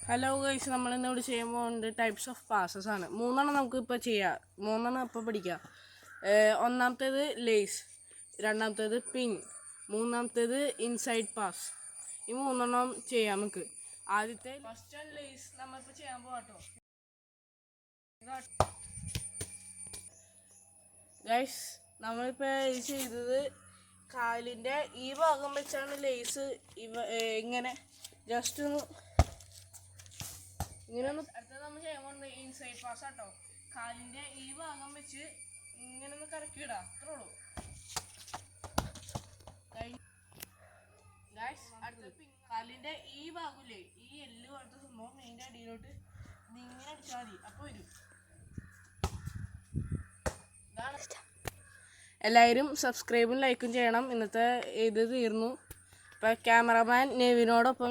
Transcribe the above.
Hello guys, നമ്മളിന്നിവിടെ ചെയ്യാൻ പോകുന്നത് types of passes ആണ്. മൂന്നെണ്ണം നമുക്കിപ്പോൾ ചെയ്യാം. മൂന്നെണ്ണം ഇപ്പോൾ പഠിക്കാം. ഒന്നാമത്തേത് ലേസ്, രണ്ടാമത്തേത് പിങ്, മൂന്നാമത്തേത് ഇൻസൈഡ് പാസ്. ഈ മൂന്നെണ്ണം ചെയ്യാം നമുക്ക്. ആദ്യത്തെ ഫസ്റ്റ് ആൻഡ് ലേസ് നമ്മളിപ്പോൾ ചെയ്യാൻ പോകാട്ടോ. ഗൈസ്, നമ്മളിപ്പോൾ ചെയ്തത് കാലിൻ്റെ ഈ ഭാഗം വെച്ചാണ് ലേസ് ഇങ്ങനെ ജസ്റ്റ് ഒന്ന് അടുത്തത് നമ്മൾ ചെയ്യാൻ പോകുന്നത് ഇൻസൈഡ് പാസ് ആട്ടോ. കാലിൻ്റെ ഈ ഭാഗം വെച്ച് ഇങ്ങനെ ഒന്ന് കറക്കി വിടാം, അത്രേ ഉള്ളൂ. അടുത്ത കാലിൻ്റെ ഈ ഭാഗമില്ലേ, ഈ എല്ല് പോലത്തെ സംഭവം ഇതിൻ്റെ അടിയിലോട്ട് ഇങ്ങനെ അടിച്ചാൽ മതി, അപ്പോൾ വരും. ഇതാണ്. എല്ലാവരും സബ്സ്ക്രൈബും ലൈക്കും ചെയ്യണം. ഇന്നത്തെ ഇത് തീർന്നു. ഇപ്പം ക്യാമറമാൻ നെവിനോടൊപ്പം